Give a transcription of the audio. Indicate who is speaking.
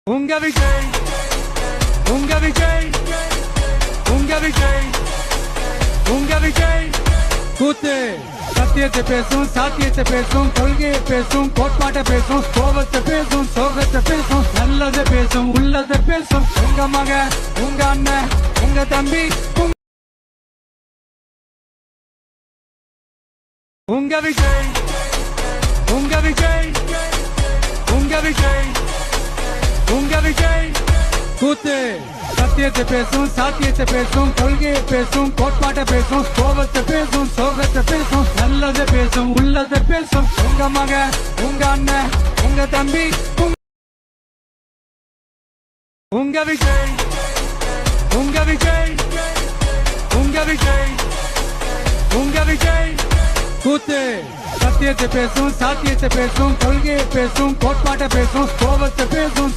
Speaker 1: உங்க விஜய் உங்க விஜய் உங்க விஜய் உங்க விஜய் கூத்து சத்தியத்தை பேசும் சாத்தியத்தை பேசும் கொள்கையை பேசும் கோட்பாட்டை பேசும் கோபத்தை பேசும் சோகத்தை பேசும் நல்லதை பேசும் உள்ளதை பேசும் உங்க மக உங்க அண்ணன் உங்க தம்பி உங்க விஜய் உங்க விஜய் உங்க விஜய் உங்க விஜய் கூத்து சத்தியத்தை பேசும் சாத்தியத்தை பேசும் கொள்கையை பேசும் கோட்பாட்டை பேசும் கோபத்தை பேசும் சோகத்தை பேசும் நல்லதை பேசும் உள்ளதை பேசும் உங்க மக உங்க அண்ணன் உங்க தம்பி உங்க விஜய் உங்க விஜய் உங்க விஜய் உங்க விஜய் கூத்து சத்தியத்தை பேசும் சாத்தியத்தை பேசும் கொள்கையை பேசும் கோட்பாட்டை பேசும் கோபத்தை பேசும்